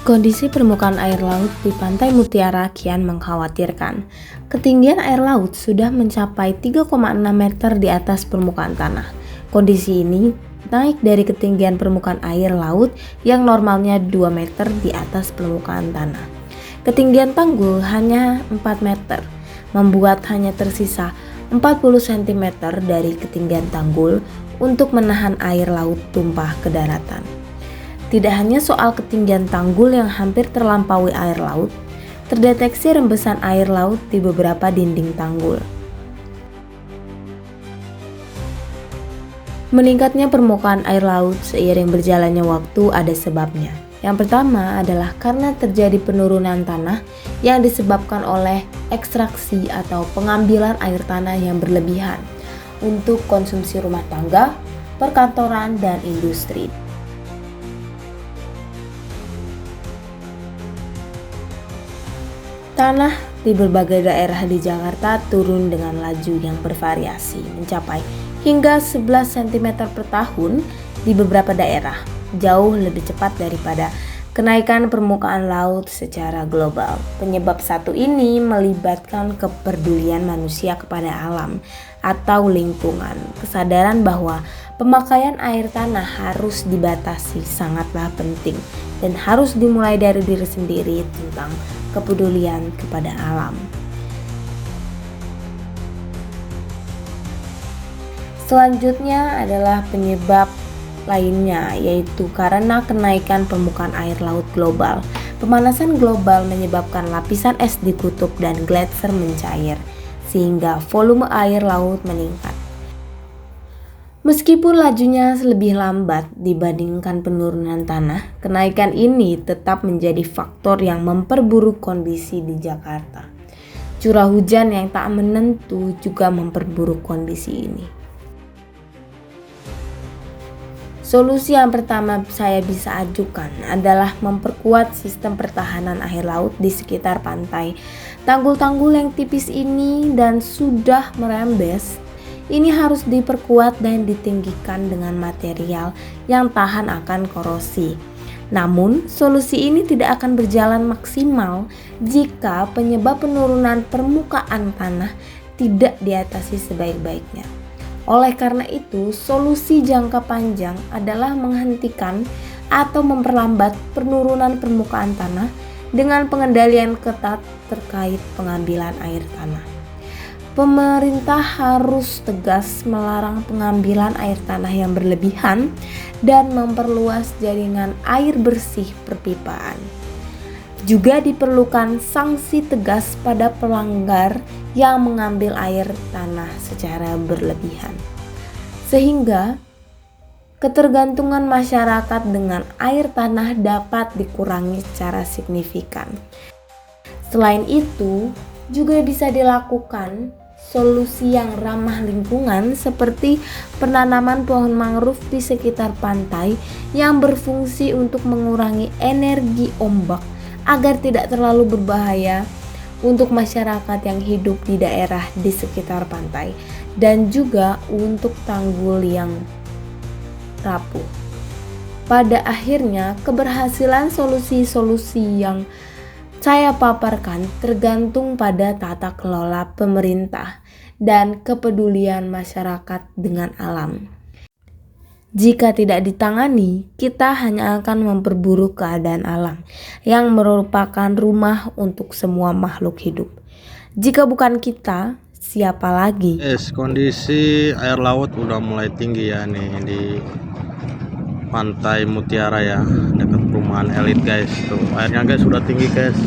Kondisi permukaan air laut di Pantai Mutiara kian mengkhawatirkan. Ketinggian air laut sudah mencapai 3,6 meter di atas permukaan tanah. Kondisi ini naik dari ketinggian permukaan air laut yang normalnya 2 meter di atas permukaan tanah. Ketinggian tanggul hanya 4 meter, membuat hanya tersisa 40 cm dari ketinggian tanggul untuk menahan air laut tumpah ke daratan. Tidak hanya soal ketinggian tanggul yang hampir terlampaui air laut, terdeteksi rembesan air laut di beberapa dinding tanggul. Meningkatnya permukaan air laut seiring berjalannya waktu ada sebabnya. Yang pertama adalah karena terjadi penurunan tanah yang disebabkan oleh ekstraksi atau pengambilan air tanah yang berlebihan untuk konsumsi rumah tangga, perkantoran, dan industri. Tanah di berbagai daerah di Jakarta turun dengan laju yang bervariasi, mencapai hingga 11 cm per tahun di beberapa daerah, jauh lebih cepat daripada kenaikan permukaan laut secara global. Penyebab satu ini melibatkan kepedulian manusia kepada alam atau lingkungan. Kesadaran bahwa pemakaian air tanah harus dibatasi sangatlah penting dan harus dimulai dari diri sendiri tentang kepedulian kepada alam. Selanjutnya adalah penyebab lainnya, yaitu karena kenaikan permukaan air laut global. Pemanasan global menyebabkan lapisan es di kutub dan gletser mencair, sehingga volume air laut meningkat. Meskipun lajunya lebih lambat dibandingkan penurunan tanah, kenaikan ini tetap menjadi faktor yang memperburuk kondisi di Jakarta. Curah hujan yang tak menentu juga memperburuk kondisi ini. Solusi yang pertama saya bisa ajukan adalah memperkuat sistem pertahanan air laut di sekitar pantai. Tanggul-tanggul yang tipis ini dan sudah merembes ini harus diperkuat dan ditinggikan dengan material yang tahan akan korosi. Namun, solusi ini tidak akan berjalan maksimal jika penyebab penurunan permukaan tanah tidak diatasi sebaik-baiknya. Oleh karena itu, solusi jangka panjang adalah menghentikan atau memperlambat penurunan permukaan tanah dengan pengendalian ketat terkait pengambilan air tanah. Pemerintah harus tegas melarang pengambilan air tanah yang berlebihan dan memperluas jaringan air bersih perpipaan. Juga diperlukan sanksi tegas pada pelanggar yang mengambil air tanah secara berlebihan, sehingga ketergantungan masyarakat dengan air tanah dapat dikurangi secara signifikan. Selain itu, juga bisa dilakukan solusi yang ramah lingkungan seperti penanaman pohon mangrove di sekitar pantai yang berfungsi untuk mengurangi energi ombak agar tidak terlalu berbahaya untuk masyarakat yang hidup di daerah di sekitar pantai dan juga untuk tanggul yang rapuh. Pada akhirnya, keberhasilan solusi-solusi yang saya paparkan tergantung pada tata kelola pemerintah dan kepedulian masyarakat dengan alam. Jika tidak ditangani, kita hanya akan memperburuk keadaan alam yang merupakan rumah untuk semua makhluk hidup. Jika bukan kita, siapa lagi? Kondisi air laut udah mulai tinggi ya nih di Pantai Mutiara ya, dekat perumahan elit guys. Tuh airnya guys sudah tinggi guys.